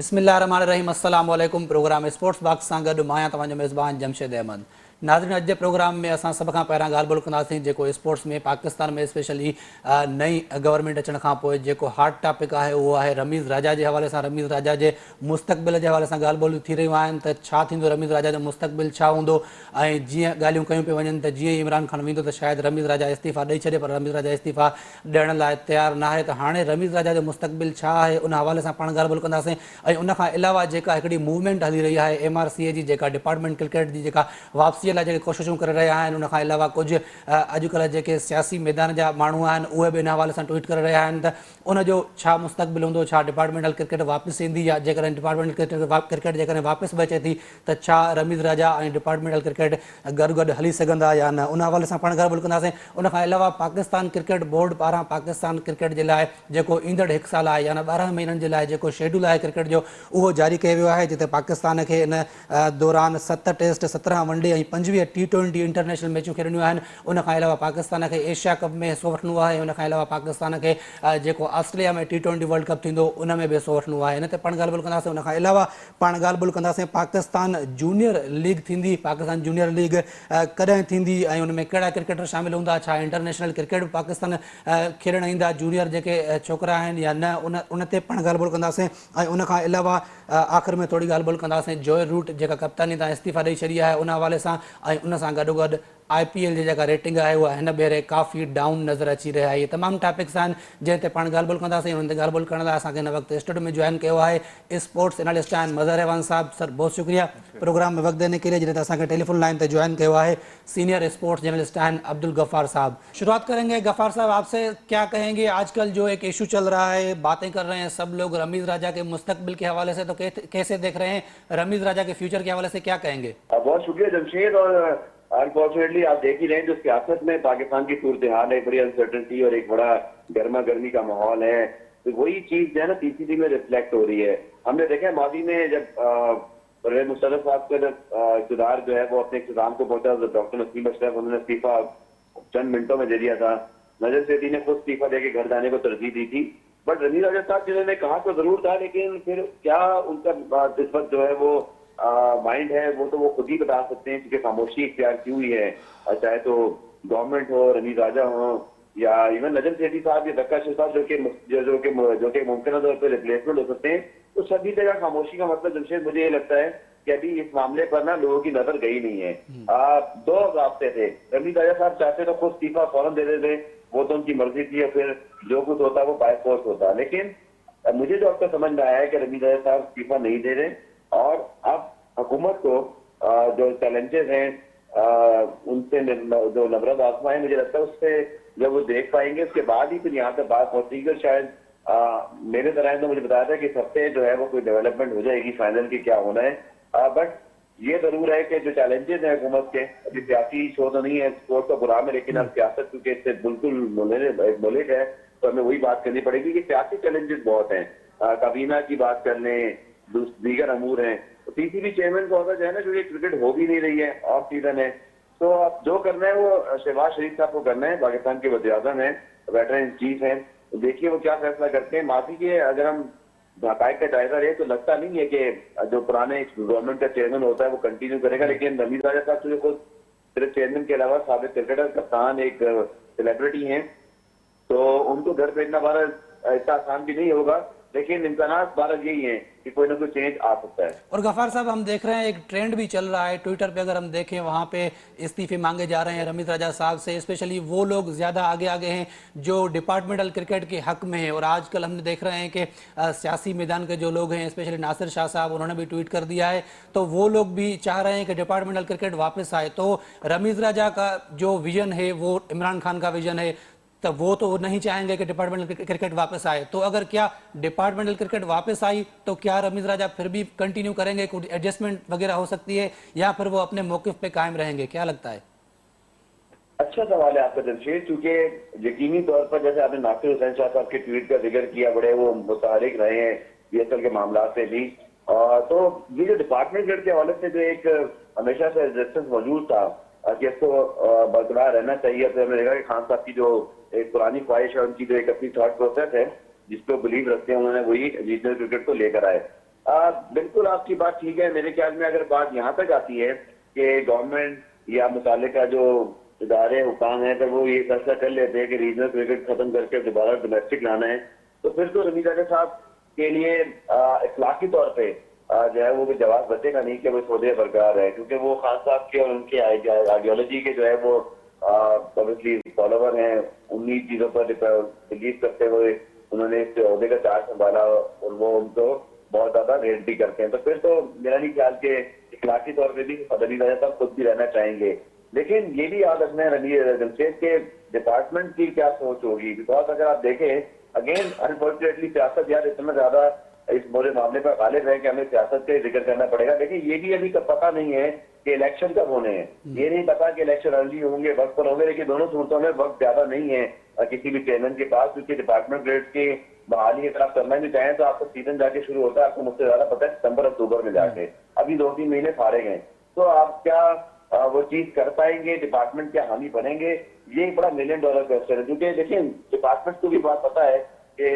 बिस्मिल्लाहिर्रहमानिर्रहीम। अस्सलाम वालेकुम। प्रोग्राम स्पोर्ट्स बॉक्स सां गॾु मां तव्हांजो मेज़बान जमशेद अहमद। नाज़रीन, अॼु जे प्रोग्राम में असां सभ खां पहिरां ॻाल्हि ॿोल कंदासीं जेको स्पोर्ट्स में पाकिस्तान में स्पेशली नई गवर्नमेंट अचण खां पोइ जेको हॉट टॉपिक आहे उहो आहे रमीज़ राजा जे हवाले सां। रमीज़ राजा जे मुस्तक़बिल जे हवाले सां ॻाल्हि ॿोलियूं थी रहियूं आहिनि त छा थींदो, रमीज़ राजा जो मुस्तक़बिल छा हूंदो। ऐं जीअं ॻाल्हियूं कयूं पियूं वञनि त जीअं ई इमरान खान वेंदो त शायदि रमीज़ राजा इस्तीफ़ा ॾेई छॾे, पर रमीज़ राजा इस्तीफ़ा ॾियण लाइ तयारु न आहे। त हाणे रमीज़ राजा जो मुस्तक़बिल छा आहे उन हवाले सां पाण ॻाल्हि ॿोल कंदासीं। ऐं उन खां अलावा जेका हिकिड़ी मूवमेंट हली रही आहे MRCA जी, जेका डिपार्टमेंट क्रिकेट जी जेका वापसीअ लाइ जेके कोशिशूं करे रहिया आहिनि, उन खां अलावा कुझु अॼुकल्ह जेके सियासी मैदान जा माण्हू आहिनि उहे बि इन हवाले सां ट्वीट करे रहिया आहिनि त उनजो छा मुस्तक़बिल हूंदो, छा डिपार्टमेंटल क्रिकेट वापसि ईंदी, या जेकॾहिं डिपार्टमेंटल क्रिकेट जेकॾहिं वापसि बि अचे थी त छा रमीज़ राजा ऐं डिपार्टमेंटल क्रिकेट गॾु गॾु हली सघंदा या न। उन हवाले सां पाण ॻाल्हि ॿोल कंदासीं। उन खां अलावा पाकिस्तान क्रिकेट बोर्ड पारां पाकिस्तान क्रिकेट जे लाइ जेको ईंदड़ 1 साल आहे, यानी 12 महीननि जे लाइ जेको शेड्यूल आहे क्रिकेट जो, उहो जारी कयो वियो आहे, जिते पाकिस्तान खे इन दौरान 7 टेस्ट, 17 वनडे ऐं 25 T20 इंटरनेशनल मैचूं खेॾणियूं आहिनि। उन खां अलावा पाकिस्तान खे एशिया कप में हिसो वठिणो आहे। उन खां अलावा पाकिस्तान खे जेको ऑस्ट्रेलिया में T20 वर्ल्ड कप थींदो उन में बि हिसो वठिणो आहे। इन ते पाण ॻाल्हि ॿोल कंदासीं। उन खां अलावा पाण ॻाल्हि ॿोल कंदासीं पाकिस्तान जूनियर लीग थींदी, पाकिस्तान जूनियर लीग कॾहिं थींदी ऐं उन में कहिड़ा क्रिकेटर शामिल हूंदा, छा इंटरनेशनल क्रिकेट बि पाकिस्तान खेॾणु ईंदा जूनियर जेके छोकिरा आहिनि या न, उन ते पाण ॻाल्हि ॿोल कंदासीं। ऐं उन खां अलावा आख़िर में थोरी ॻाल्हि ॿोल कंदासीं जोए रूट जेका कप्तानी तां इस्तीफ़ा ॾेई छॾी आहे उन हवाले सां। ऐं उन सां गॾोगॾु IPL जी जेका रेटिंग आहे उहा हिन भेरे काफ़ी डाउन नज़र अची रहिया आहे। इहे तमामु टॉपिक्स आहिनि जंहिं ते पाण ॻाल्हि ॿोल कंदासीं। हुन ते ॻाल्हि ॿोल करण लाइ असांखे हिन वक़्तु स्टूडियो में जॉइन कयो आहे स्पोर्ट्स एनालिस्ट आहिनि मज़हर रहमान साहब। सर, बहुत शुक्रिया प्रोग्राम में वक़्तु देने के लिए। जिन्हें असांखे टेलीफोन लाइन ते जॉइन किया है सीनियर स्पोर्ट्स जर्नलिस्ट आहिनि अब्दुल गफ्फार साहब। शुरुआत करेंगे गफ्फार साहब आपसे। क्या कहेंगे आजकल जो एक इशू चल रहा है, बातें कर रहे हैं सब लोग रमीज़ राजा के मुस्तकबिल के हवाले से, तो कैसे देख रहे हैं रमीज़ राजा के फ्यूचर के हवाले से, क्या कहेंगे? बहुत शुक्रिया जमशेद। और अनफॉर्चुनेटली आप देख ही रहे हैं जो सियासत में पाकिस्तान की सूरत हाल है, बड़ी अनसर्टनिटी और एक बड़ा गर्मा गर्मी का माहौल है। तो वही चीज जो है ना PCB में रिफ्लेक्ट हो रही है। हमने देखा माजी में जब परवेज मुशर्रफ साहब का जब इक़्तिदार जो है वो अपने इख्तिताम को पहुंचा, डॉक्टर नसीम अशरफ उन्होंने इस्तीफा चंद मिनटों में दे दिया था। नजर सेठी ने खुद इस्तीफा देके घर जाने को तरजीह दी थी। बट रमीज़ राजा साहब जिन्होंने कहा तो जरूर था, लेकिन फिर क्या उनका इस वक्त जो है वो माइंड है वो तो वो खुद ही बता सकते हैं, क्योंकि खामोशी इख्तियार की हुई है। चाहे तो गवर्नमेंट हो, रमीज़ राजा हो, या इवन नजम सेठी साहब या दक्का शेख साहब जो कि मुमकिन तौर पर रिप्लेसमेंट हो सकते हैं, तो सभी जगह खामोशी का मतलब जमशेद मुझे ये लगता है कि अभी इस मामले पर ना लोगों की नजर गई नहीं है। 2 रास्ते थे। रमीज़ राजा साहब चाहते तो खुद इस्तीफा फौरन दे देते, वो तो उनकी मर्जी थी, और फिर जो कुछ होता वो बाय फोर्स होता। लेकिन मुझे जो अब तक समझ में आया है कि रमीज़ राजा साहब इस्तीफा नहीं दे रहे, और अब हुकूमत को जो चैलेंजेस हैं उनसे जो नबरत आसमा है, मुझे लगता है उससे जब वो देख पाएंगे उसके बाद ही फिर यहाँ पे बात पहुंचेगी। और शायद मेरे तरह तो मुझे बताया था कि इस हफ्ते जो है वो कोई डेवलपमेंट हो जाएगी फाइनल की क्या होना है। बट ये जरूर है कि जो चैलेंजेस हैं हुकूमत के, अभी सियासी शो तो नहीं है स्पोर्ट का बुरा में, लेकिन अब सियासत क्योंकि इससे बिल्कुल मुलिक है तो हमें वही बात करनी पड़ेगी कि सियासी चैलेंजेस बहुत हैं। काबीना की बात कर लें, दीगर अमूर हैं। तो PCB चेयरमैन को जो है ना, जो ये क्रिकेट हो भी नहीं रही है, ऑफ सीजन है, तो अब जो करना है वो शहबाज शरीफ साहब को करना है। पाकिस्तान के वज़ीर-ए-आज़म है, वेटरन इन चीफ हैं, तो देखिए वो क्या फैसला करते हैं। माजी के अगर हम हकायक का जायजा रहे तो लगता नहीं है कि जो पुराने गवर्नमेंट का चेयरमैन होता है वो कंटिन्यू करेगा। लेकिन रमीज़ राजा साहब जो खुद सिर्फ चेयरमैन के अलावा साबिक क्रिकेटर, कप्तान, एक सेलिब्रिटी हैं, तो उनको घर भेजना बारह इतना आसान भी नहीं होगा। लेकिन इम्कानात बारह यही है कि कोई ना कोई चेंज आ सकता है। और गफ्फार साहब, हम देख रहे हैं एक ट्रेंड भी चल रहा है ट्विटर पे, अगर हम देखें वहाँ पे इस्तीफे मांगे जा रहे हैं रमीज़ राजा साहब से। स्पेशली वो लोग ज़्यादा आगे आगे हैं जो डिपार्टमेंटल क्रिकेट के हक में हैं। और आजकल हम देख रहे हैं कि सियासी मैदान के जो लोग हैं, स्पेशली नासिर शाह साहब, उन्होंने भी ट्वीट कर दिया है, तो वो लोग भी चाह रहे हैं कि डिपार्टमेंटल क्रिकेट वापस आए। तो रमीज़ राजा का जो विजन है वो इमरान खान का विजन है, तो वो तो नहीं चाहेंगे कि डिपार्टमेंटल क्रिकेट वापस आए। तो अगर क्या डिपार्टमेंटल क्रिकेट वापस आई तो क्या रमीज़ राजा फिर भी कंटिन्यू करेंगे, कुछ एडजस्टमेंट वगैरह हो सकती है, या फिर वो अपने मौक़िफ़ पे कायम रहेंगे? क्या लगता है? अच्छा सवाल है आपका जमशेद, क्योंकि यकीनी तौर पर जैसे आपने नासिर हुसैन शाह साहब के ट्वीट का जिक्र किया, बड़े वो मुतहरिक रहे हैं BSL के मामला से भी। तो ये जो डिपार्टमेंट क्रिकेट के हवाले से जो एक हमेशा से रेजिस्टेंस मौजूद था कि इसको बरकरार रहना चाहिए, तो हमने देखा कि खान साहब की जो एक पुरानी ख्वाहिश है, उनकी जो एक अपनी थॉट प्रोसेस है जिसपे बिलीव रखते हैं, उन्होंने वही रीजनल क्रिकेट को लेकर आए। बिल्कुल आपकी बात ठीक है। मेरे ख्याल में अगर बात यहाँ तक आती है कि गवर्नमेंट या मुतालिका का जो इदारे हुकाम है, तो वो ये फैसला कर लेते हैं कि रीजनल क्रिकेट खत्म करके दोबारा डोमेस्टिक लाना है, तो फिर तो रमीज राजा साहब के लिए इखलाकी तौर पे जो है वो भी जवाब बचेगा नहीं कि वो सौदे बरकरार है, क्योंकि वो खान साहब के और उनके आइडियोलॉजी के जो है वो ऑब्वियसली फॉलोवर हैं। उन्हीं चीजों पर बिलीव करते हुए उन्होंने इस अहदे का चार्ज संभाला और वो उनको बहुत ज्यादा रेट भी करते हैं। तो फिर तो मेरा नहीं ख्याल के इखलाकी तौर पर भी रमीज राजा साहब खुद भी रहना चाहेंगे। लेकिन ये भी याद रखना है जमशेद के डिपार्टमेंट की क्या सोच होगी, बिकॉज अगर आप देखें अगेन अनफॉर्चुनेटली सियासत यार इतना ज्यादा इस पूरे मामले पर गालिब है कि हमें सियासत का जिक्र करना पड़ेगा। लेकिन ये भी अभी पता नहीं है कि इलेक्शन कब होने हैं। ये नहीं पता कि इलेक्शन अर्ली होंगे, वक्त पर होंगे, लेकिन दोनों सूरतों में वक्त ज्यादा नहीं है किसी भी चेयरमैन के पास, क्योंकि डिपार्टमेंट ग्रेड की बहाली की तरफ करना भी चाहें तो आपको सीजन जाके शुरू होता है, आपको मुझसे ज्यादा पता है सितंबर अक्टूबर में जाके, अभी 2-3 महीने फारे गए। तो आप क्या वो चीज कर पाएंगे, डिपार्टमेंट क्या हामी बनेंगे, ये एक बड़ा $1 मिलियन क्वेश्चन है। क्योंकि देखिए डिपार्टमेंट को भी बात पता है कि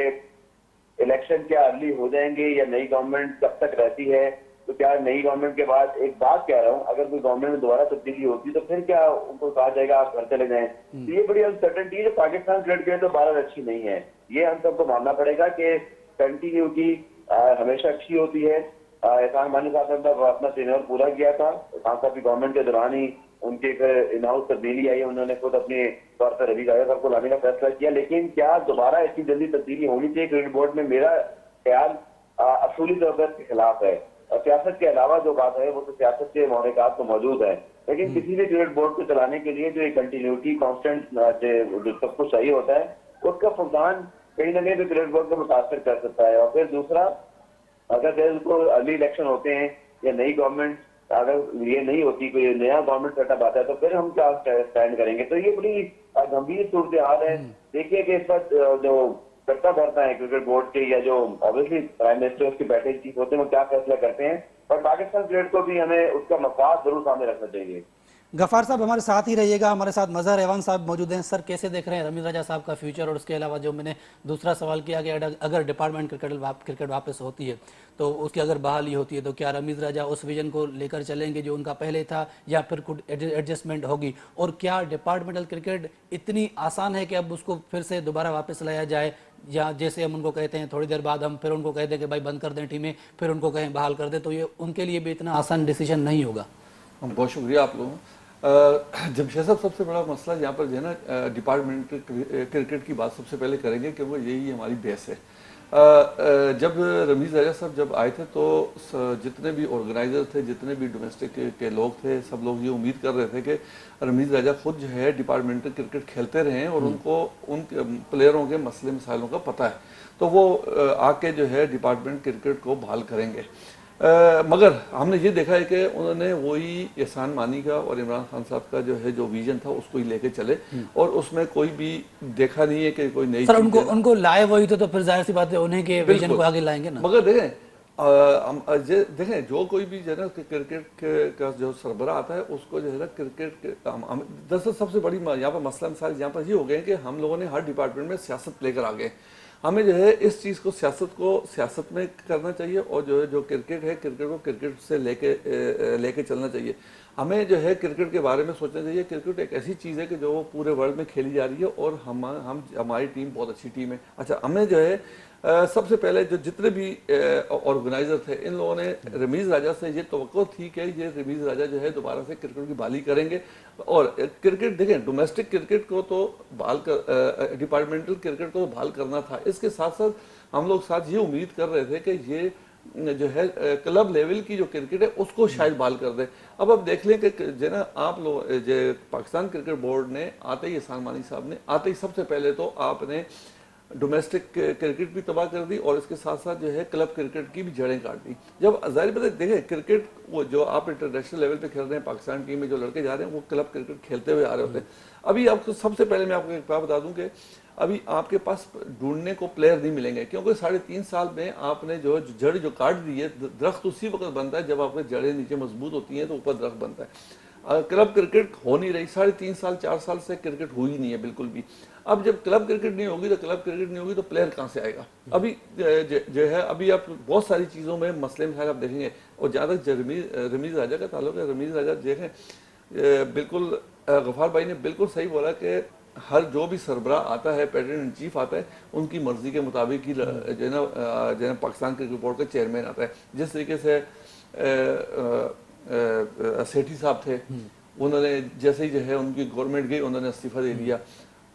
इलेक्शन क्या अर्ली हो जाएंगे या नई गवर्नमेंट कब तक रहती है, तो क्या नई गवर्नमेंट के बाद, एक बात कह रहा हूँ, अगर कोई गवर्नमेंट में दोबारा तब्दीली होती तो फिर क्या उनको कहा जाएगा आप घर चले जाएं। तो ये बड़ी अनसर्टेनिटी है जो पाकिस्तान क्रिकेट के लिए तो बारह अच्छी नहीं है। ये हम सबको मानना पड़ेगा कि कंटिन्यूटी हमेशा अच्छी होती है। एहसान मानी साहब ने अपना टेन्योर पूरा किया था, खान साहब की गवर्नमेंट के दौरान ही उनके इन हाउस तब्दीली आई, उन्होंने खुद अपने तौर पर रवि राजा साहब को लाने का फैसला किया। लेकिन क्या दोबारा इतनी जल्दी तब्दीली होनी चाहिए क्रिकेट बोर्ड में? मेरा ख्याल असूली जरूरत के खिलाफ है। और सियासत के अलावा जो बात है वो तो सियासत के मौलिकात तो मौजूद है, लेकिन किसी भी क्रिकेट बोर्ड को चलाने के लिए जो एक कंटिन्यूटी कॉन्स्टेंट जो सब कुछ चाहिए होता है, उसका फुकदान कहीं ना कहीं भी क्रिकेट बोर्ड को मुतासर कर सकता है। और फिर दूसरा, अगर को अर्ली इलेक्शन होते हैं या नई गवर्नमेंट अगर ये नहीं होती, कोई नया गवर्नमेंट सेटअप आता है, तो फिर हम क्या स्टैंड करेंगे? तो ये बड़ी गंभीर सूरत हाल है। देखिए कि इस वक्त जो करता भरता है क्रिकेट बोर्ड के या जो ऑब्वियसली प्राइम मिनिस्टर उसके बैठे चीफ होते हैं वो क्या फैसला करते हैं, पर पाकिस्तान क्रिकेट को भी हमें उसका मफाद जरूर सामने रखना चाहिए। गफ्फार साहब हमारे साथ ही रहिएगा। हमारे साथ मजहर एवान साहब मौजूद हैं। सर कैसे देख रहे हैं रमीज राजा साहब का फ्यूचर? और उसके अलावा जो मैंने दूसरा सवाल किया कि अगर डिपार्टमेंट क्रिकेट वापस होती है तो उसकी अगर बहाली होती है तो क्या रमीज राजा उस विजन को लेकर चलेंगे जो उनका पहले था, या फिर कुछ एडजस्टमेंट होगी? और क्या डिपार्टमेंटल क्रिकेट इतनी आसान है कि अब उसको फिर से दोबारा वापस लाया जाए, या जैसे हम उनको कहते हैं थोड़ी देर बाद हम फिर उनको कह दें कि भाई बंद कर दें टीमें, फिर उनको कहें बहाल कर दें, तो ये उनके लिए भी इतना आसान डिसीजन नहीं होगा? बहुत शुक्रिया आप लोगों। जमशेद साहब, सबसे बड़ा मसला यहाँ पर जो है ना, डिपार्टमेंटल क्रिकेट की बात सबसे पहले करेंगे कि वो यही हमारी बेस है। जब रमीज राजा साहब जब आए थे तो जितने भी ऑर्गेनाइजर थे, जितने भी डोमेस्टिक के लोग थे, सब लोग ये उम्मीद कर रहे थे कि रमीज राजा खुद जो है डिपार्टमेंटल क्रिकेट खेलते रहे और उनको उन प्लेयरों के मसले मसाइलों का पता है, तो वो आके जो है डिपार्टमेंट क्रिकेट को बहाल करेंगे। मगर हमने ये देखा है कि उन्होंने वही एहसान मानी का और इमरान खान साहब का जो है जो विजन था उसको ही लेके चले, और उसमें कोई भी देखा नहीं है कि कोई नई सर उनको लाए वही तो फिर जाहिर सी बात है उन्हें के विजन को आगे लाएंगे ना। मगर देखें जो कोई भी जो है ना क्रिकेट का जो सरबराह आता है उसको जो है ना क्रिकेट दरअसल सबसे बड़ी यहाँ पर मसला मिसाल यहाँ पर ये हो गए कि हम लोगों ने हर डिपार्टमेंट में सियासत लेकर आ गए। हमें जो है इस चीज़ को सियासत में करना चाहिए, और जो है जो क्रिकेट है क्रिकेट को क्रिकेट से लेके चलना चाहिए। हमें जो है क्रिकेट के बारे में सोचना चाहिए। क्रिकेट एक ऐसी चीज़ है कि जो पूरे वर्ल्ड में खेली जा रही है और हमारी टीम बहुत अच्छी टीम है। अच्छा, हमें जो है सबसे पहले जो जितने भी ऑर्गेनाइजर थे इन लोगों ने रमीज राजा से ये तवक्को थी कि ये रमीज राजा जो है दोबारा से क्रिकेट की बहाली करेंगे। और क्रिकेट देखें, डोमेस्टिक क्रिकेट को तो बहाल कर, डिपार्टमेंटल क्रिकेट को तो बहाल करना था, इसके साथ साथ हम लोग साथ ये उम्मीद कर रहे थे कि ये जो है क्लब लेवल की जो क्रिकेट है उसको शायद बहाल कर दे। अब देख लें कि जो ना आप लोग जो पाकिस्तान क्रिकेट बोर्ड ने आते ही, एहसान मानी साहब ने आते ही सबसे पहले तो आपने डोमेस्टिक क्रिकेट भी तबाह कर दी और इसके साथ साथ जो है क्लब क्रिकेट की भी जड़ें काट दी। जब जाहिर बात है देखें क्रिकेट वो जो आप इंटरनेशनल लेवल पे खेल रहे हैं, पाकिस्तान टीम में जो लड़के जा रहे हैं वो क्लब क्रिकेट खेलते हुए आ रहे होते हैं। अभी आपको सबसे पहले मैं आपको एक बात बता दूं कि अभी आपके पास ढूंढने को प्लेयर नहीं मिलेंगे, क्योंकि 3.5 साल में आपने जो जड़ जो काट दी है, दरख्त उसी वक्त बनता है जब आपकी जड़ें नीचे मजबूत होती हैं तो ऊपर दरख्त बनता है। क्लब क्रिकेट हो नहीं रही, 3.5 साल 4 साल से क्रिकेट हुई नहीं है बिल्कुल भी। अब जब क्लब क्रिकेट नहीं होगी तो प्लेयर कहाँ से आएगा? अभी जो है, अभी आप बहुत सारी चीज़ों में मसले में आप देखेंगे। और जहाँ तक रमीज़ राजा का ताल्लुक है, रमीज़ राजा देखें, बिल्कुल गफ़ार भाई ने बिल्कुल सही बोला कि हर जो भी सरबराह आता है, प्रेसिडेंट इन चीफ आता है, उनकी मर्जी के मुताबिक ही जो है ना पाकिस्तान क्रिकेट बोर्ड का चेयरमैन आता है। जिस तरीके से सेठी साहब थे, उन्होंने जैसे ही जो है उनकी गवर्नमेंट गई, उन्होंने इस्तीफा दे दिया।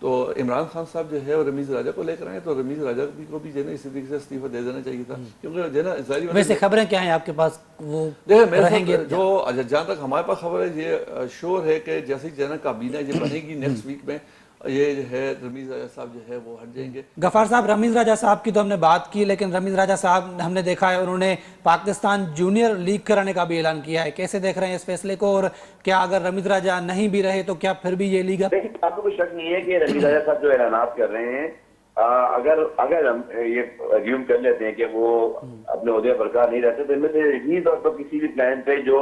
तो इमरान खान साहब जो है और रमीज़ राजा को लेकर आए, तो रमीज़ राजा को भी जो है ना इसी तरीके से इस्तीफा दे देना चाहिए था, क्योंकि जो है ना जाहिर वैसे खबरें क्या हैं आपके पास, वो देखिए मेरे रहेंगे? साथ जो जहाँ तक हमारे पास खबर है, ये श्योर है कि जैसे ही जो है ना काबीना ये बनेगी नेक्स्ट वीक में, ये जो है रमीज़ राजा साहब जो है वो हट जाएंगे। गफार साहब, रमीज राजा साहब की तो हमने बात की, लेकिन रमीज राजा साहब हमने देखा है उन्होंने पाकिस्तान जूनियर लीग कराने का भी ऐलान किया है। कैसे देख रहे हैं इस फैसले को, और क्या अगर रमीज राजा नहीं भी रहे तो क्या फिर भी ये लीग? देखिए, आपको कोई शक नहीं है कि रमीज राजा साहब जो ऐलानात कर रहे हैं, अगर हम ये अज्यूम कर लेते हैं कि वो अपने ओहदे बरकरार नहीं रहते, तो इनमें से यकीनी तौर पर किसी भी प्लान पे जो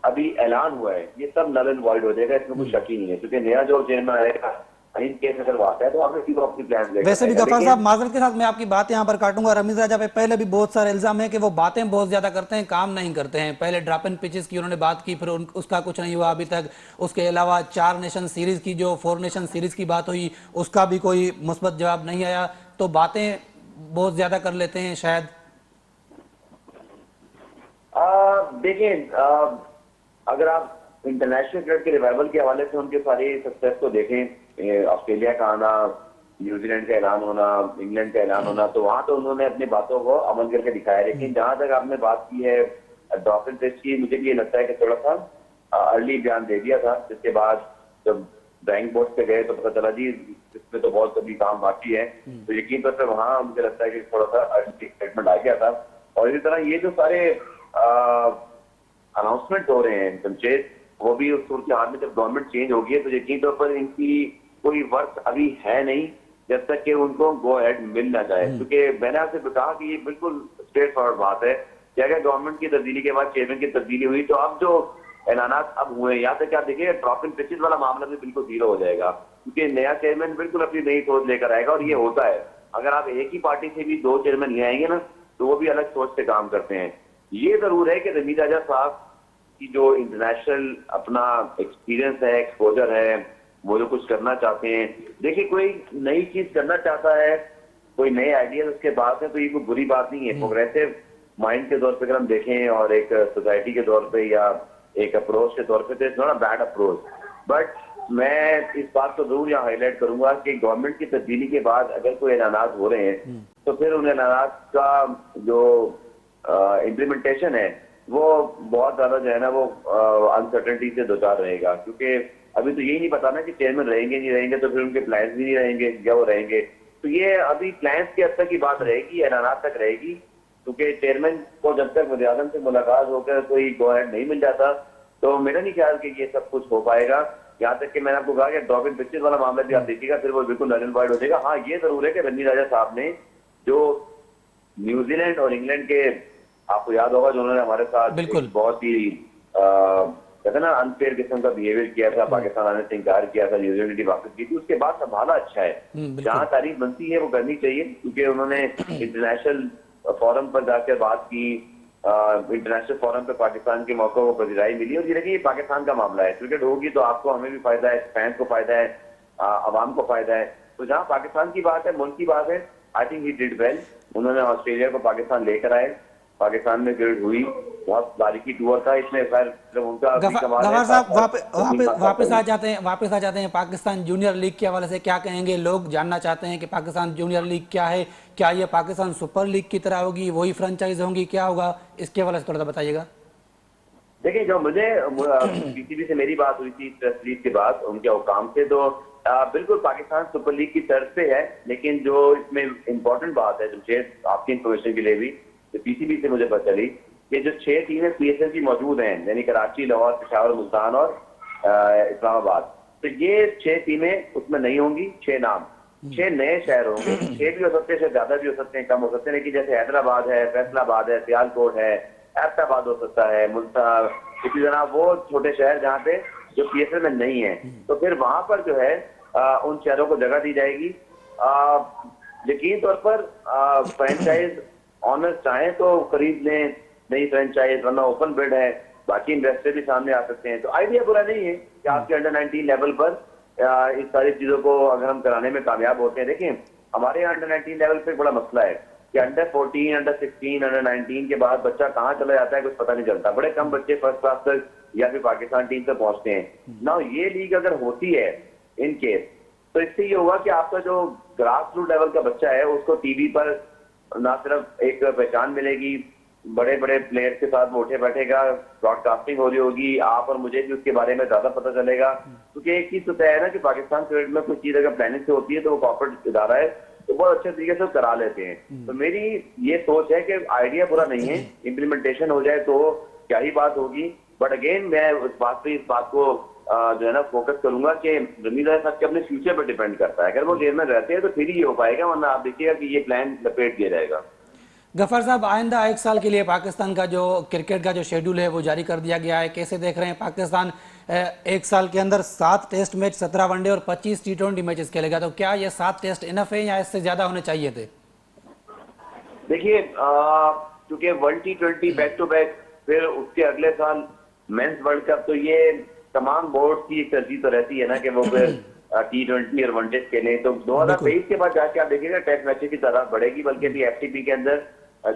अभी ऐलान हुआ है ये सब नल एंड वॉइड हो जाएगा, इसमें कोई शक ही नहीं है। क्योंकि नया जो चेयरमैन आएगा इन केस अगर वो आता है तो आपने सीधे अपनी प्लान लेकर वैसे भी आएगा। गफार लेकिन साहब, माजरत के साथ मैं आपकी बात यहाँ पर काटूंगा। रमीज राजा पे पहले भी बहुत सारे इल्जाम है कि वो बातें बहुत ज्यादा करते हैं, काम नहीं करते हैं। पहले ड्रॉप एंड पिचेस की उन्होंने बात की, फिर उसका कुछ नहीं हुआ अभी तक। उसके अलावा 4 नेशन सीरीज की, जो 4 नेशन सीरीज की बात हुई, उसका भी कोई मुस्बत जवाब नहीं आया। तो बातें बहुत ज्यादा कर लेते हैं शायद। देखिए, अगर आप इंटरनेशनल क्रिकेट के रिवाइवल के हवाले से उनके सारे सक्सेस को देखें, ऑस्ट्रेलिया का आना, न्यूजीलैंड का ऐलान होना, इंग्लैंड का ऐलान होना, तो वहां तो उन्होंने अपनी बातों को अमल करके दिखाया। लेकिन जहां तक आपने बात की है ड्रॉप एंड पिच की, मुझे भी ये लगता है कि थोड़ा सा अर्ली बयान दे दिया था। जिसके बाद जब ड्राइंग बोर्ड पे गए तो पता चला जी इसमें तो बहुत अभी काम बाकी है। तो यकीन तौर पर वहां मुझे लगता है कि थोड़ा सा अर्ली स्टेटमेंट आ गया था। और इसी तरह ये जो सारे अनाउंसमेंट हो रहे हैं जमशेद, वो भी उस सूरत हाल में जब गवर्नमेंट चेंज होगी है, तो यकीन तौर पर इनकी कोई वर्क अभी है नहीं जब तक कि उनको गो अहेड मिल ना जाए। क्योंकि मैंने आपसे कहा कि ये बिल्कुल स्ट्रेट फॉरवर्ड बात है कि अगर गवर्नमेंट की तब्दीली के बाद चेयरमैन की तब्दीली हुई तो अब जो ऐलानात अब हुए, यहाँ तक आप देखिए ड्रॉप इन पिचेस वाला मामला भी बिल्कुल जीरो हो जाएगा, क्योंकि नया चेयरमैन बिल्कुल अपनी नई सोच लेकर आएगा। और ये होता है, अगर आप एक ही पार्टी से भी 2 चेयरमैन ले आएंगे ना, तो वो भी अलग सोच से काम करते हैं। ये जरूर है कि रमीज राजा साहब की जो इंटरनेशनल अपना एक्सपीरियंस है, एक्सपोजर है, वो जो कुछ करना चाहते हैं। देखिए, कोई नई चीज करना चाहता है, कोई नए आइडियाज उसके पास है, तो ये कोई बुरी बात नहीं है। प्रोग्रेसिव माइंड के तौर पे अगर हम देखें और एक सोसाइटी के तौर पे या एक अप्रोच के तौर पे, तो it's not a bad approach. But मैं इस बात को जरूर यहाँ हाईलाइट करूंगा कि गवर्नमेंट की तब्दीली के बाद अगर कोई ऐलानात हो रहे हैं तो फिर उन ऐलानात का जो इम्प्लीमेंटेशन है वो बहुत ज्यादा जो है ना वो अनसर्टेनिटी से दो चार रहेगा। क्योंकि अभी तो यही नहीं पता ना कि चेयरमैन रहेंगे नहीं रहेंगे, तो फिर उनके प्लान्स भी नहीं रहेंगे या वो रहेंगे। तो ये अभी प्लान्स के हद तक की बात रहेगी, ऐलानात तक रहेगी। क्योंकि चेयरमैन को जब तक वज़ीर-ए-आज़म से मुलाकात होकर कोई गो अहेड नहीं मिल जाता, तो मेरा नहीं ख्याल कि ये सब कुछ हो पाएगा। यहाँ तक कि मैंने आपको कहा कि ड्रॉप इन पिचेस वाला मामला भी आप देखिएगा, फिर वो बिल्कुल नल एंड वॉइड हो जाएगा। हाँ, ये जरूर है कि रमीज राजा साहब ने जो न्यूजीलैंड और इंग्लैंड के, आपको याद होगा जो उन्होंने हमारे साथ एक बहुत ही कहते ना अनफेयर किस्म का बिहेवियर किया था, पाकिस्तान आने से इंकार किया था, न्यूजीलैंड वापस की थी, उसके बाद संभाला अच्छा है। जहाँ तारीफ बनती है वो करनी चाहिए, क्योंकि उन्होंने इंटरनेशनल फोरम पर जाकर बात की, इंटरनेशनल फोरम पे पाकिस्तान के मौकों को पजीराई मिली। और ये देखिए, ये पाकिस्तान का मामला है, क्रिकेट होगी तो आपको, हमें भी फायदा है, फैंस को फायदा है, आवाम को फायदा है। तो जहाँ पाकिस्तान की बात है, मुल्क की बात है, I think he did well. उन्होंने ऑस्ट्रेलिया को पाकिस्तान लेकर आए, पाकिस्तान में क्रिकेट हुई, बहुत बारीकी टूर था इसमें। खैर उनका गफार साहब वापस आ जाते हैं पाकिस्तान जूनियर लीग के हवाले से। क्या कहेंगे? लोग जानना चाहते हैं कि पाकिस्तान जूनियर लीग क्या है, क्या ये पाकिस्तान सुपर लीग की तरह होगी, वही फ्रेंचाइज होंगी, क्या होगा? इसके हवाले से थोड़ा सा बताइएगा। देखिए, जो मुझे पीसीबी से मेरी बात हुई थी प्रेस लीग के बाद उनके हुकाम से, तो बिल्कुल पाकिस्तान सुपर लीग की तर्ज पे है। लेकिन जो इसमें इम्पोर्टेंट बात है, जो आपकी इंफॉर्मेशन के लिए भी, तो पीसीबी से मुझे पता चली कि जो 6 टीमें पीएसएल की मौजूद हैं, यानी कराची, लाहौर, पेशावर, मुल्तान और इस्लामाबाद, तो ये 6 टीमें उसमें नहीं होंगी। 6 नाम, 6 नए शहर होंगे। 6 भी हो सकते हैं, ज्यादा भी हो सकते हैं, कम हो सकते हैं। लेकिन जैसे हैदराबाद है, फैसलाबाद है, सियालकोट है, एबटाबाद हो सकता है, मुल्तान, इसी तरह वो छोटे शहर जहाँ पे जो PSL में नहीं है, तो फिर वहां पर जो है उन शहरों को जगह दी जाएगी। यकीन तौर पर फ्रेंचाइज ऑनर्स चाहें तो खरीद लें नई फ्रेंचाइज, वरना ओपन बिड है, बाकी इन्वेस्टर भी सामने आ सकते हैं। तो आइडिया बुरा नहीं है कि आपके अंडर 19 लेवल पर इस सारी चीजों को अगर हम कराने में कामयाब होते हैं। देखिए हमारे यहाँ अंडर 19 लेवल पे बड़ा मसला है कि अंडर 14, अंडर 16, अंडर 19 के बाद बच्चा कहाँ चला जाता है कुछ पता नहीं चलता। बड़े कम बच्चे फर्स्ट क्लास तक या फिर पाकिस्तान टीम तक पहुंचते हैं ना। ये लीग अगर होती है इन केस, तो इससे ये होगा कि आपका जो ग्रास रूट लेवल का बच्चा है उसको टीवी पर ना सिर्फ एक पहचान मिलेगी, बड़े बड़े प्लेयर्स के साथ वो उठे बैठेगा, ब्रॉडकास्टिंग हो रही होगी, आप और मुझे भी उसके बारे में ज्यादा पता चलेगा। क्योंकि एक चीज तो तय है ना कि पाकिस्तान क्रिकेट में कोई चीज अगर प्लानिंग से होती है तो वो कॉर्पोरेट इदारा है तो बहुत अच्छे तरीके से करा लेते हैं। तो मेरी ये सोच है कि आइडिया बुरा नहीं है, इम्प्लीमेंटेशन हो जाए तो क्या ही बात होगी। बट अगेन मैं इस बात को जो है ना फोकस करूंगा कि जमींदार साहब के अपने फ्यूचर पर डिपेंड करता है। अगर वो जेल में रहते हैं तो फिर ही ये हो पाएगा, वरना आप देखिएगा कि ये प्लान लपेट दिया जाएगा। गफर साहब, आइंदा 1 साल के लिए पाकिस्तान का जो क्रिकेट का जो शेड्यूल है वो जारी कर दिया गया है, कैसे देख रहे हैं? पाकिस्तान 1 साल के अंदर 7 टेस्ट मैच, 17 वनडे और 25 T20 मैचेस खेलेगा। तो क्या ये 7 टेस्ट इनफ है या इससे ज्यादा होने चाहिए थे? देखिए क्योंकि 1 T20 बैक टू बैक, फिर उसके अगले साल मेंस वर्ल्ड कप, तो ये तमाम बोर्ड की एक तरजीह तो रहती है ना कि वो फिर T20 और वनडे खेलें। तो 2023 के बाद जाके आप देखिएगा टेस्ट मैचेस की तादाद बढ़ेगी, बल्कि अभी FTP के अंदर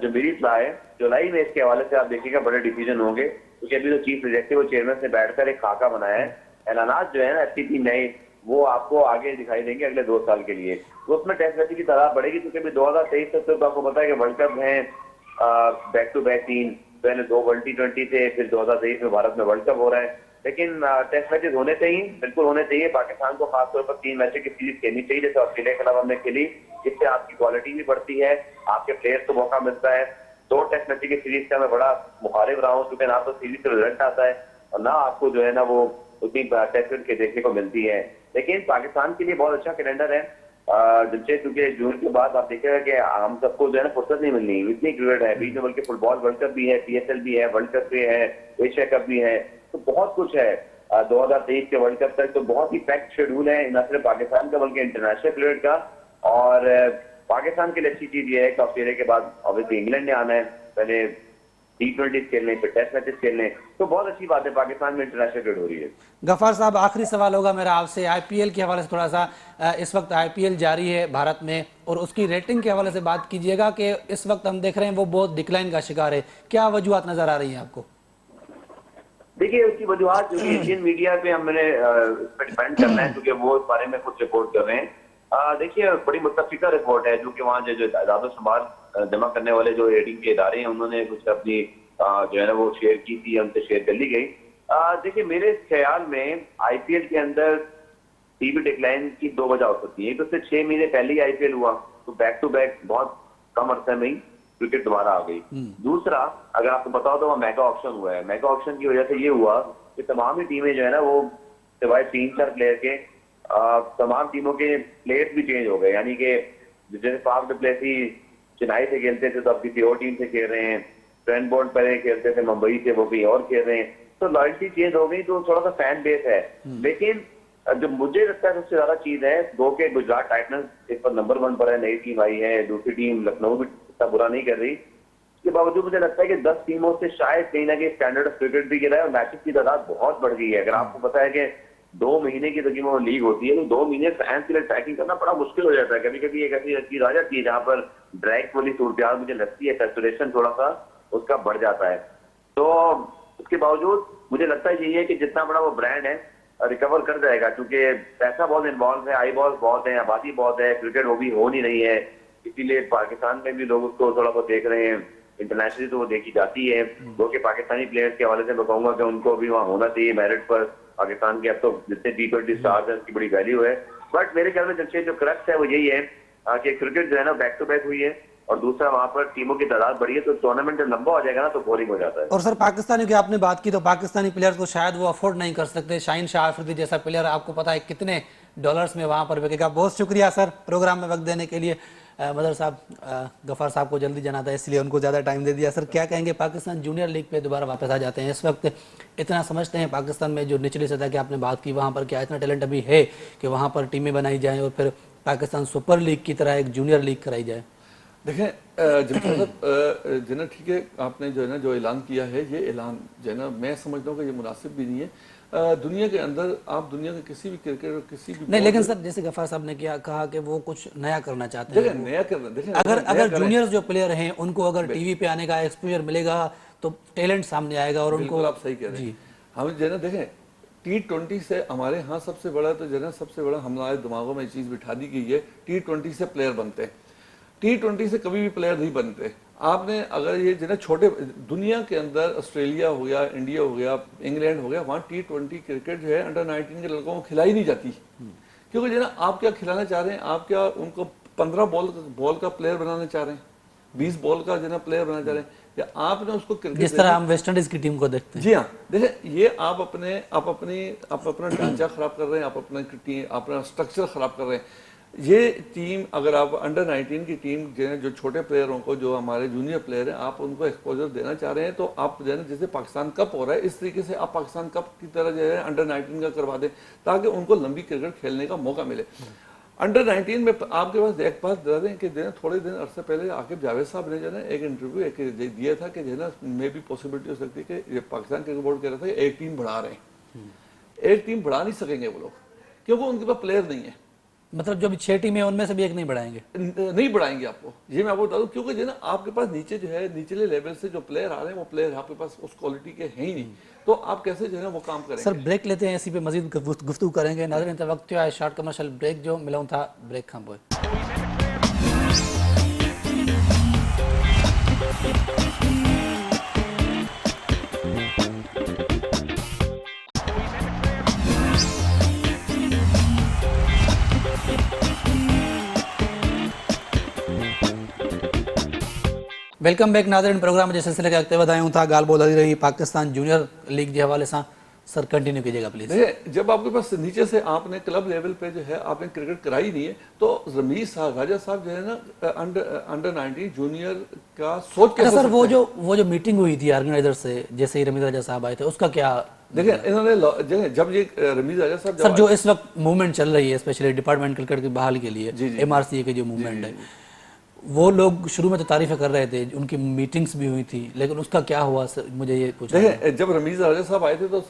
जो मेरी सलाह है जुलाई में इसके हवाले से आप देखिएगा बड़े डिसीजन होंगे। क्योंकि अभी तो चीफ एग्जीक्यूटिव चेयरमैन से बैठकर एक खाका बनाया है, ऐलानात जो है ना FTP नए वो आपको आगे दिखाई देंगे अगले 2 साल के लिए। तो उसमें टेस्ट मैच की तादाद बढ़ेगी, क्योंकि अभी 2023 तक तो आपको पता है कि वर्ल्ड कप है बैक टू बैक 3, पहले 2 वर्ल्ड T20 थे, फिर 2023 में भारत में वर्ल्ड कप हो रहा है। लेकिन टेस्ट मैचेस होने चाहिए, बिल्कुल होने चाहिए। पाकिस्तान को खासतौर पर 3 मैचों की सीरीज खेलनी चाहिए, जैसे ऑस्ट्रेलिया के खिलाफ हमने खेली। इससे आपकी क्वालिटी भी बढ़ती है, आपके प्लेयर्स को मौका मिलता है। 2 टेस्ट मैच की सीरीज का मैं बड़ा मुखारिब रहा हूँ, क्योंकि ना तो सीरीज से रिजल्ट आता है और ना आपको जो है ना वो उतनी टेस्ट के देखने को मिलती है। लेकिन पाकिस्तान के लिए बहुत अच्छा कैलेंडर है जिनसे, क्योंकि जून के बाद आप देखेगा कि हम सबको जो है ना फुर्सत नहीं मिलनी, इतनी क्रिकेट है बीच में, बल्कि फुटबॉल वर्ल्ड कप भी है, PSL भी है, वर्ल्ड कप भी है, एशिया कप भी है, तो बहुत कुछ है 2023 के वर्ल्ड कप तक। तो बहुत ही पैक्ड शेड्यूल है न सिर्फ पाकिस्तान का बल्कि इंटरनेशनल क्रिकेट का। और पाकिस्तान के लिए अच्छी चीज ये है कि ऑस्ट्रेलिया के बाद ऑब्वियसली इंग्लैंड ने आना है, पहले T20 खेलने, फिर टेस्ट मैचेस खेलने। तो बहुत अच्छी बात है, पाकिस्तान में इंटरनेशनल क्रिकेट हो रही है। गफार साहब, आखिरी सवाल होगा मेरा आपसे IPL के हवाले से थोड़ा सा। इस वक्त IPL जारी है भारत में और उसकी रेटिंग के हवाले से बात कीजिएगा कि इस वक्त हम देख रहे हैं वो बहुत डिक्लाइन का शिकार है। क्या वजूहत नजर आ रही है आपको? देखिए उसकी वजूहत जो इंडियन मीडिया पे हमने इस पर डिपेंड करना है, क्योंकि वो इस बारे में कुछ रिपोर्ट कर रहे हैं। देखिए बड़ी मुतफिका रिपोर्ट है, जो कि वहाँ जो इदारों शुमार जमा करने वाले जो रेटिंग के इदारे हैं उन्होंने कुछ अपनी जो है ना वो शेयर की थी, हमसे शेयर कर ली गई। देखिए मेरे ख्याल में IPL के अंदर टीवी डिक्लाइन की 2 वजह हो सकती है। एक तो उससे 6 महीने पहले ही IPL हुआ, तो बैक टू बैक बहुत कम अरसे में ही क्रिकेट दोबारा आ गई। दूसरा, अगर आपको बताओ तो वहाँ मेगा ऑक्शन हुआ है। मेगा ऑक्शन की वजह से ये हुआ कि तमाम ही टीमें जो है ना वो सिवाय 3-4 प्लेयर के तमाम टीमों के प्लेयर्स भी चेंज हो गए। यानी कि जैसे फाफ डुप्लेसी चेन्नई से खेलते थे तो अब किसी और टीम से खेल रहे हैं, ट्रेंट बोल्ट पहले खेलते थे मुंबई से, वो कहीं और खेल रहे हैं। तो लॉयल्टी चेंज हो गई, तो थोड़ा सा फैन बेस है। लेकिन जो मुझे लगता है सबसे ज्यादा चीज है, दो के गुजरात टाइटंस इस पर नंबर 1 पर है, नई टीम आई है, दूसरी टीम लखनऊ भी इतना बुरा नहीं कर रही। इसके बावजूद मुझे लगता है कि 10 टीमों से शायद कहीं ना कहीं स्टैंडर्ड ऑफ क्रिकेट भी गिरा है और मैचेस की तादाद बहुत बढ़ गई है। अगर आपको पता है कि 2 महीने की तकरीबन लीग होती है, तो 2 महीने फैंस के लिए ट्रैकिंग करना बड़ा मुश्किल हो जाता है। कभी कभी एक ऐसी चीज आ जाती है जहाँ पर ड्रैग वाली सूरत मुझे लगती है, सैचुरेशन थोड़ा सा उसका बढ़ जाता है। तो उसके बावजूद मुझे लगता है यही है कि जितना बड़ा वो ब्रांड है रिकवर कर जाएगा, क्योंकि पैसा बहुत इन्वॉल्व है, आई बॉल बहुत है, आबादी बहुत है, क्रिकेट वो भी हो नहीं रही है। इसीलिए पाकिस्तान में भी लोग उसको थोड़ा बहुत देख रहे हैं, इंटरनेशनली तो वो देखी जाती है। जो कि पाकिस्तानी प्लेयर्स के हवाले से मैं कहूंगा कि उनको भी वहाँ होना चाहिए मेरिट पर। पाकिस्तान के अब तो जितने T20 स्टार्स हैं उनकी बड़ी वैल्यू है। बट मेरे ख्याल में जमशेद जो क्रक्स है वो यही है कि क्रिकेट जो है ना बैक टू बैक हुई है और दूसरा वहां पर टीमों की तादाद बढ़ी है, तो टूर्नामेंट जब लंबा हो जाएगा ना तो बोरिंग हो जाता है। और सर पाकिस्तानियों की आपने बात की, तो पाकिस्तानी प्लेयर्स को शायद वो अफोर्ड नहीं कर सकते। शाहीन शाह अफरीदी जैसा प्लेयर आपको पता है कितने डॉलर्स में वहां पर बिकेगा। बहुत शुक्रिया सर प्रोग्राम में वक्त देने के लिए। मदर साहब, गफ़ार साहब को जल्दी जाना था इसलिए उनको ज़्यादा टाइम दे दिया। सर क्या कहेंगे, पाकिस्तान जूनियर लीग पे दोबारा वापस आ जाते हैं इस वक्त, इतना समझते हैं पाकिस्तान में जो निचली सतह की आपने बात की वहाँ पर क्या इतना टैलेंट अभी है कि वहाँ पर टीमें बनाई जाएँ और फिर पाकिस्तान सुपर लीग की तरह एक जूनियर लीग कराई जाए? देखें जमशेद साहब, जो है ना, ठीक है, आपने जो है ना जो ऐलान किया है, ये ऐलान जो है ना मैं समझता हूँ कि ये मुनासिब भी नहीं है। दुनिया के अंदर आप दुनिया के किसी भी क्रिकेट किसी भी नहीं, लेकिन सर जैसे गफ़ार साहब ने किया कहा कि वो कुछ नया करना चाहते हैं। देखें नया करना, देखें अगर जूनियर्स जो प्लेयर हैं उनको अगर टीवी पे आने का एक्सपोजर मिलेगा तो टैलेंट सामने आएगा और उनको। बिल्कुल आप सही कह रहे हैं। हम जो है ना देखें T20 से हमारे यहाँ सबसे बड़ा तो जो है ना सबसे बड़ा हमारे दिमागों में ये चीज़ बिठा दी गई है, T20 से प्लेयर बनते हैं। T20 से कभी भी प्लेयर नहीं बनते। आपने अगर ये जो ना छोटे दुनिया के अंदर ऑस्ट्रेलिया हो गया, इंडिया हो गया, इंग्लैंड हो गया, वहाँ T20 क्रिकेट जो है अंडर 19 के लड़कों को खिलाई नहीं जाती, क्योंकि जो ना आप क्या खिलाना चाह रहे हैं, आप क्या उनको 15 बॉल का प्लेयर बनाना चाह रहे हैं, 20 बॉल का जो ना प्लेयर बनाना चाह रहे हैं, या आपने उसको क्रिकेट जिस तरह हम वेस्ट इंडीज की टीम को देखते हैं। जी हाँ, देखिए ये आप अपना ढांचा खराब कर रहे हैं, आप अपना स्ट्रक्चर खराब कर रहे हैं। ये टीम अगर आप अंडर 19 की टीम जो छोटे प्लेयरों को, जो हमारे जूनियर प्लेयर हैं, आप उनको एक्सपोजर देना चाह रहे हैं, तो आप जो है ना जैसे पाकिस्तान कप हो रहा है इस तरीके से आप पाकिस्तान कप की तरह जो है अंडर 19 का करवा दें, ताकि उनको लंबी क्रिकेट खेलने का मौका मिले। अंडर 19 में आपके पास एक बात बता दें कि जो है थोड़े दिन अरसे पहले आकिब जावेद साहब ने जो है एक इंटरव्यू दिया था कि जो है ना मे भी पॉसिबिलिटी हो सकती है कि पाकिस्तान क्रिकेट बोर्ड कह रहा था एक टीम बढ़ा रहे हैं। एक टीम बढ़ा नहीं सकेंगे वो लोग, क्योंकि उनके पास प्लेयर नहीं है। मतलब जो भी 6 टीमें हैं उनमें से भी एक नहीं बढ़ाएंगे? नहीं बढ़ाएंगे आपको, ये मैं आपको बता दूं, क्योंकि जो है ना आपके पास नीचे जो है निचले लेवल से जो प्लेयर आ रहे हैं वो प्लेयर आपके पास उस क्वालिटी के हैं ही नहीं, तो आप कैसे जो है ना वो काम करेंगे। सर ब्रेक लेते हैं, इसी पे मजीद गुफ्तगू करेंगे। नाज़रीन इंतज़ार वक्त है शॉर्ट कमर्शियल ब्रेक जो मिलाऊं था ब्रेक खां बोए। वेलकम बैक नाज़रीन, प्रोग्राम जे सिलसिले के अॻिते वधायूं था, ॻाल्हि ॿोल हली रही पाकिस्तान जूनियर लीग के हवाले से। सर कंटिन्यू कीजिएगा प्लीज। देखिए जब आपके पास नीचे से आपने क्लब लेवल पे जो है आपने क्रिकेट कराई नहीं है, तो रमीज साहब, राजा साहब जो है ना अंडर 19 जूनियर का सोच के। सर वो जो मीटिंग हुई थी ऑर्गेनाइजर से, जैसे ही रमीज राजा साहब आए थे, उसका क्या? देखिए इन्होंने जब ये रमीज राजा साहब, सर जो इस वक्त मूवमेंट चल रही है स्पेशली डिपार्टमेंट क्रिकेट की बहाल के लिए, MRCA की जो मूवमेंट है, वो लोग शुरू में तो तारीफें कर रहे थे, उनकी मीटिंग्स भी हुई थी, लेकिन उसका क्या हुआ सर, मुझे ये पूछना है। देखिए जब रमीज राजा साहब आए थे तो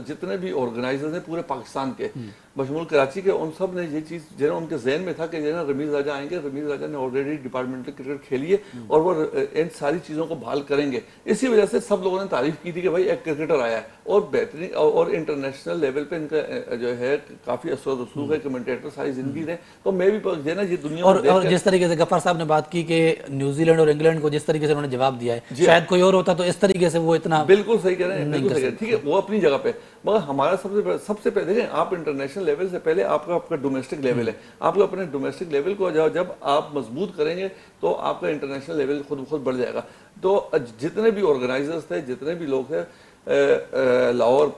जितने भी ऑर्गेनाइजर्स हैं पूरे पाकिस्तान के, बशमूल कराची के, उन सब ने ये चीज़ जो है उनके जहन में था कि जो है ना रमीज राजा आएंगे, रमीज राजा ने ऑलरेडी डिपार्टमेंटल क्रिकेट खेली है और वो इन सारी चीज़ों को बहाल करेंगे। इसी वजह से सब लोगों ने तारीफ की थी कि भाई एक क्रिकेटर आया है और बेहतरीन और इंटरनेशनल लेवल पे इनका जो है काफ़ी असर रसूख है, कमेंटेटर सारी जिंदगी रहे, तो मैं भी जो है ना ये दुनिया और जिस तरीके से गफ्फार साहब ने बात की कि न्यूजीलैंड और इंग्लैंड को जिस तरीके से उन्होंने जवाब दिया है, शायद कोई और होता तो इस तरीके से वो इतना। बिल्कुल सही कह रहे हैं, बिल्कुल सही कह रहे हैं, ठीक है, वो अपनी जगह पे, मगर हमारा सबसे पहले देखें, आप इंटरनेशनल लेवल से पहले आपका डोमेस्टिक लेवल है, आपको अपने डोमेस्टिक लेवल को जब आप मजबूत करेंगे तो आपका इंटरनेशनल लेवल खुद बढ़ जाएगा। तो जितने भी ऑर्गेनाइजर्स थे, जितने भी लोग थे, लाहौर,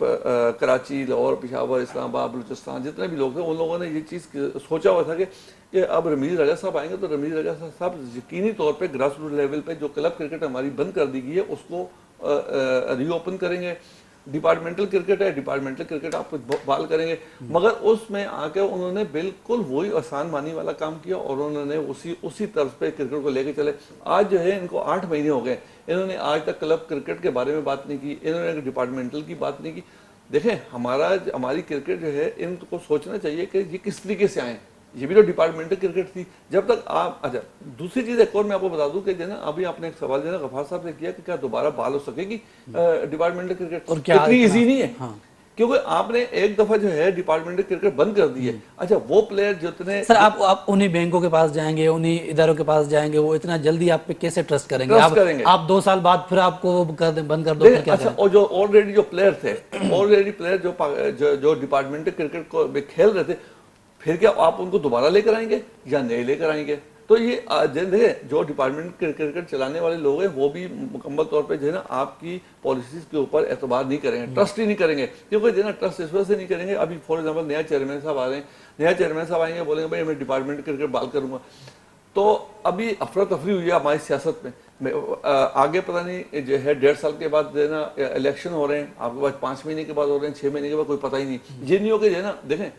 कराची, लाहौर, पेशावर, इस्लामाबाद, बलूचिस्तान, जितने भी लोग थे, उन लोगों ने ये चीज़ सोचा हुआ था कि अब रमीज राजा साहब आएंगे तो रमीज राजा साहब यकीनी तौर पे ग्रास रूट लेवल पे जो क्लब क्रिकेट हमारी बंद कर दी गई है उसको रीओपन करेंगे। डिपार्टमेंटल क्रिकेट है, डिपार्टमेंटल क्रिकेट आप बहाल करेंगे, मगर उसमें आके उन्होंने बिल्कुल वही आसान मानी वाला काम किया और उन्होंने उसी तर्ज पे क्रिकेट को लेके चले। आज जो है इनको 8 महीने हो गए, इन्होंने आज तक क्लब क्रिकेट के बारे में बात नहीं की, इन्होंने डिपार्टमेंटल की बात नहीं की। देखें हमारी क्रिकेट जो है, इनको सोचना चाहिए कि ये किस तरीके से आए, ये भी तो डिपार्टमेंटल क्रिकेट थी जब तक आप। अच्छा, दूसरी चीज एक और मैं आपको बता दूं कि ना अभी आपने एक सवाल जो है गफार साहब से किया कि क्या दोबारा बहाल हो सकेगी डिपार्टमेंटल क्रिकेट, और क्या इतनी इजी नहीं है। हाँ। क्योंकि आपने एक दफा जो है डिपार्टमेंटल क्रिकेट बंद कर दी है। अच्छा, वो प्लेयर जितने सर आप उन्हीं बैंकों के पास जाएंगे, उन्हीं इदारों के पास जाएंगे, वो इतना जल्दी आप पे कैसे ट्रस्ट करेंगे? आप 2 साल बाद फिर आपको बंद कर दो, फिर क्या? अच्छा, और जो ऑलरेडी जो प्लेयर थे, ऑलरेडी प्लेयर जो डिपार्टमेंटल क्रिकेट को खेल रहे थे, फिर क्या आप उनको दोबारा लेकर आएंगे या नहीं लेकर आएंगे? तो ये देखिए जो डिपार्टमेंट क्रिकेट चलाने वाले लोग हैं वो भी मुकम्मल तौर पे जो है ना आपकी पॉलिसीज के ऊपर एतबार नहीं करेंगे, ट्रस्ट ही नहीं करेंगे, क्योंकि जो है ना ट्रस्ट इस वजह से नहीं करेंगे। अभी फॉर एग्जांपल नया चेयरमैन साहब आ रहे हैं, नया चेयरमैन साहब आएंगे, बोलेंगे भाई मैं डिपार्टमेंट क्रिकेट बहाल करूंगा, तो अभी अफरा तफरी हुई है हमारी सियासत में। आगे पता नहीं जो है 1.5 साल के बाद जो है ना इलेक्शन हो रहे हैं, आपके पास 5 महीने के बाद हो रहे हैं, 6 महीने के बाद कोई पता ही नहीं। ये नहीं हो कि जो है ना देखें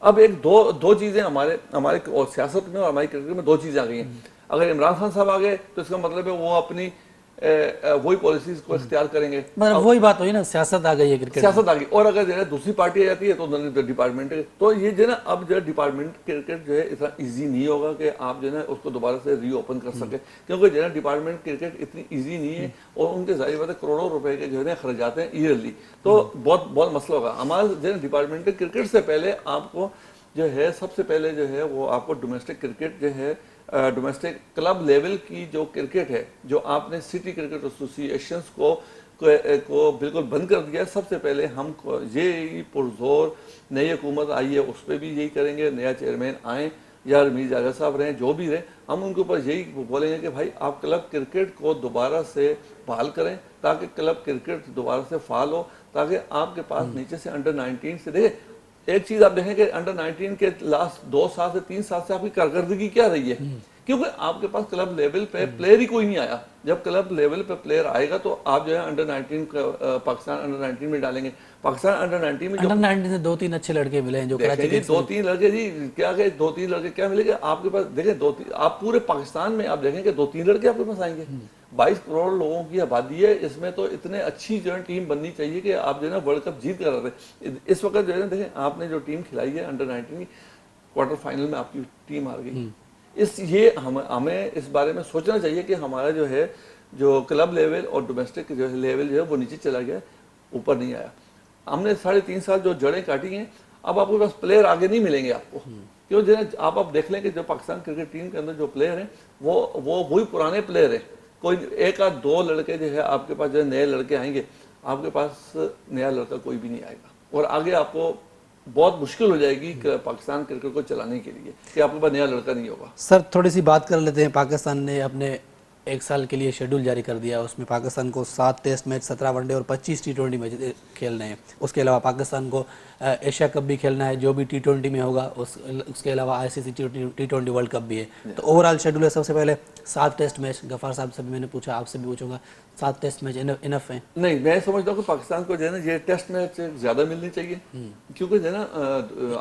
अब एक दो चीजें हमारे हमारे और सियासत में और हमारी क्रिकेट में 2 चीजें आ गई हैं। अगर इमरान खान साहब आ गए तो इसका मतलब है वो अपनी वही पॉलिसीज को इख्तियार करेंगे। मतलब वही बात हुई ना, सियासत आ गई है क्रिकेट में। सियासत आ गई। और अगर जो है दूसरी पार्टी आ जाती है तो उन्होंने डिपार्टमेंट, तो ये जो है ना अब जो है डिपार्टमेंट क्रिकेट जो है इतना इजी नहीं होगा कि आप जो है ना उसको दोबारा से रीओपन कर सके, क्योंकि जो है ना डिपार्टमेंट क्रिकेट इतनी इजी नहीं है और उनके जाहिर बात है करोड़ों रुपए के जो है ना खर्चाते हैं ईयरली, तो बहुत बहुत मसला होगा। हमारा जो है डिपार्टमेंट क्रिकेट से पहले आपको जो है सबसे पहले जो है वो आपको डोमेस्टिक क्रिकेट जो है डोमेस्टिक क्लब लेवल की जो क्रिकेट है, जो आपने सिटी क्रिकेट एसोसिएशंस को बिल्कुल बंद कर दिया है। सबसे पहले हम ये पुरजोर नई हुकूमत आई है उस पर भी यही करेंगे, नया चेयरमैन आए या रमीज आगा साहब रहें, जो भी रहे, हम उनके ऊपर यही बोलेंगे कि भाई आप क्लब क्रिकेट को दोबारा से बहाल करें ताकि क्लब क्रिकेट दोबारा से फाल हो, ताकि आपके पास नीचे से अंडर 19 से देखें। एक चीज आप देखें कि अंडर 19 के लास्ट 2 साल से 3 साल से आपकी कारकर्दगी क्या रही है, क्योंकि आपके पास क्लब लेवल पे प्लेयर ही कोई नहीं आया। जब क्लब लेवल पे प्लेयर आएगा तो आप जो है अंडर 19 पाकिस्तान अंडर 19 में डालेंगे। पाकिस्तान अंडर 19 में अंडर 19 से 2-3 अच्छे लड़के मिले हैं जो कराची जी 2-3 लड़के जी क्या गए, 2-3 लड़के क्या मिलेंगे आपके पास। देखें 2-3 आप पूरे पाकिस्तान में आप देखेंगे 2-3 लड़के आपके पास आएंगे। 22 करोड़ लोगों की आबादी है, इसमें तो इतने अच्छी जो है टीम बननी चाहिए कि आप जो है ना वर्ल्ड कप जीत कर रहे हैं। इस वक्त जो है ना देखें आपने जो टीम खिलाई है अंडर 19 की, क्वार्टर फाइनल में आपकी टीम हार गई। हमें इस बारे में सोचना चाहिए कि हमारा जो है जो क्लब लेवल और डोमेस्टिक जो है लेवल जो है वो नीचे चला गया, ऊपर नहीं आया। हमने 3.5 साल जो जड़ें काटी हैं, अब आपके पास प्लेयर आगे नहीं मिलेंगे आपको, क्यों जो है आप देख लें कि जो पाकिस्तान क्रिकेट टीम के अंदर जो प्लेयर हैं वो वही पुराने प्लेयर हैं। कोई 1-2 लड़के जो है आपके पास जो है नए लड़के आएंगे, आपके पास नया लड़का कोई भी नहीं आएगा और आगे आपको बहुत मुश्किल हो जाएगी पाकिस्तान क्रिकेट को चलाने के लिए कि आपके पास नया लड़का नहीं होगा। सर थोड़ी सी बात कर लेते हैं। पाकिस्तान ने अपने 1 साल के लिए शेड्यूल जारी कर दिया, उसमें पाकिस्तान को 7 टेस्ट मैच, 17 वनडे और 25 टी20 मैच खेलने हैं। उसके अलावा पाकिस्तान को एशिया कप भी खेलना है जो भी टी20 में होगा, उसके अलावा ICC टी20 वर्ल्ड कप भी है। तो ओवरऑल शेड्यूल है सबसे पहले 7 टेस्ट मैच। गफार साहब से भी मैंने पूछा, आपसे भी पूछूंगा, 7 टेस्ट मैच इनफ है? नहीं, मैं समझता हूँ कि पाकिस्तान को जो है ना ये टेस्ट मैच ज़्यादा मिलनी चाहिए, क्योंकि जो है ना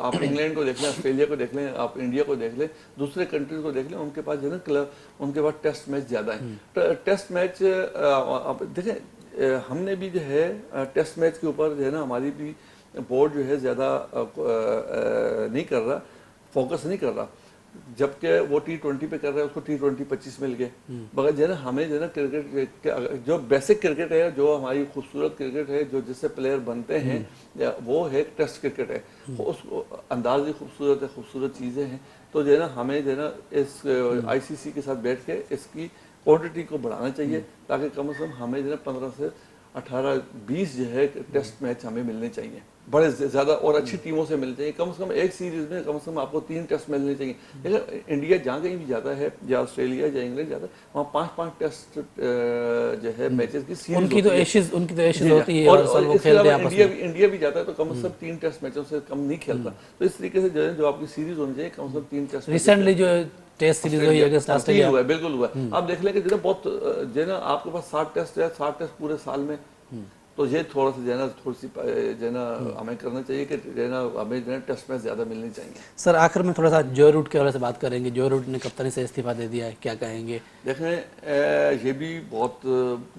आप इंग्लैंड को देख लें, ऑस्ट्रेलिया को देख लें, आप इंडिया को देख लें, दूसरे कंट्रीज को देख लें, उनके पास जो है ना क्लब, उनके पास टेस्ट मैच ज़्यादा है। टेस्ट मैच आप देखें हमने भी जो है टेस्ट मैच के ऊपर जो है ना हमारी भी बोर्ड जो है ज़्यादा नहीं कर रहा, फोकस नहीं कर रहा, जबकि वो टी20 पे कर रहे हैं, उसको टी20 25 मिल गए। मगर जो है ना हमें जो है ना क्रिकेट जो बेसिक क्रिकेट है, जो हमारी खूबसूरत क्रिकेट है, जो जिससे प्लेयर बनते हैं, वो है टेस्ट क्रिकेट है। उस अंदाज भी खूबसूरत है, खूबसूरत चीज़ें हैं। तो जो है ना हमें जो है ना इस ICC के साथ बैठ के इसकी क्वांटिटी को बढ़ाना चाहिए, ताकि कम से कम हमें जो है 15 से 18-20 जो है टेस्ट मैच हमें मिलने चाहिए, बड़े ज़्यादा और अच्छी टीमों से मिलने चाहिए। कम से कम एक सीरीज में कम से कम आपको 3 टेस्ट मिलने चाहिए। लेकिन इंडिया जहाँ कहीं भी जाता है, या ऑस्ट्रेलिया या इंग्लैंड जाता है, वहाँ 5-5 टेस्ट जो है मैचेस की सीरीज उनकी तो एशेज होती है और वो खेलते हैं आपस में। इंडिया भी जाता है तो कम से कम 3 टेस्ट मैचों से कम नहीं खेलता। तो इस तरीके से जो आपकी सीरीज होनी चाहिए कम से कम 3 टेस्ट। रिसेंटली जो टेस्ट सीरीज हुई अगेंस्ट ऑस्ट्रेलिया हुआ है, बिल्कुल हुआ है। आप देख लें कि जो बहुत जो है ना आपके पास 7 टेस्ट है, 7 टेस्ट पूरे साल में, तो ये थोड़ा सा जो है ना थोड़ी सी जो है ना हमें करना चाहिए कि जो है ना हमें जो है टेस्ट मैच ज़्यादा मिलनी चाहिए। सर आखिर में थोड़ा सा जो रूट के वाले से बात करेंगे। जो रूट ने कप्तानी से इस्तीफा दे दिया है, क्या कहेंगे? देखें ये भी बहुत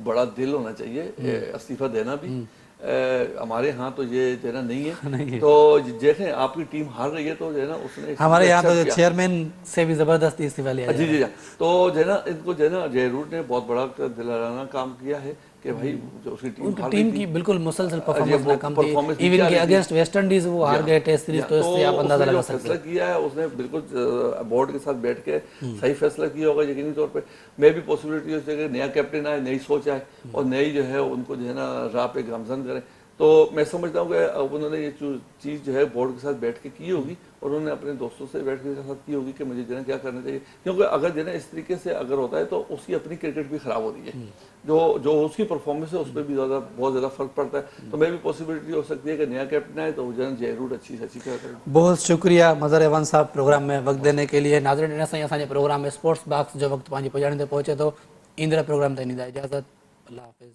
बड़ा दिल होना चाहिए इस्तीफा देना भी। हमारे यहाँ तो ये जो है ना नहीं है। तो जैसे आपकी टीम हार रही है तो जो है ना उसने हमारे यहाँ तो चेयरमैन से भी जबरदस्ती इस्तीफा लिया जी जी। तो जो है ना इनको जो है ना जय रूट ने बहुत बड़ा दिलाना काम किया है कि भाई जो उसकी टीम की बिल्कुल मुसलसल परफॉर्मेंस नाकाम थी। इवन के अगेंस्ट वेस्ट इंडीज वो हार गए टेस्ट सीरीज, तो इससे आप अंदाजा लगा सकते हैं। फैसला किया है उसने बिल्कुल बोर्ड के साथ बैठ के सही फैसला किया होगा यकीनी तौर पे। मैं भी पॉसिबिलिटी है कि नया कैप्टन आए, नई सोच आए और नई जो है उनको जो है ना राह पे गामजन करें। तो मैं समझता हूँ कि अब उन्होंने ये चीज़ जो है बोर्ड के साथ बैठ के की होगी और उन्होंने अपने दोस्तों से बैठ के साथ की होगी कि मुझे जो है क्या करना चाहिए, क्योंकि अगर जो है इस तरीके से अगर होता है तो उसकी अपनी क्रिकेट भी खराब हो रही है, जो उसकी परफॉर्मेंस है उस पर भी बहुत ज़्यादा फर्क पड़ता है। तो मैं भी पॉसिबिलिटी हो सकती है कि नया कैप्टन आए तो जो है जय रूट अच्छी से अच्छी करें। बहुत शुक्रिया मज़र अहमद साहब प्रोग्राम में वक्त देने के लिए। नाज़रीन इन सां असांजे प्रोग्राम में स्पोर्ट्स बॉक्स जो वक्त पंहिंजी पुॼाइण ते पहुचे थो। ईंदड़ प्रोग्राम ताईं ॾींदा इजाज़त। अल्लाह हाफ़िज़।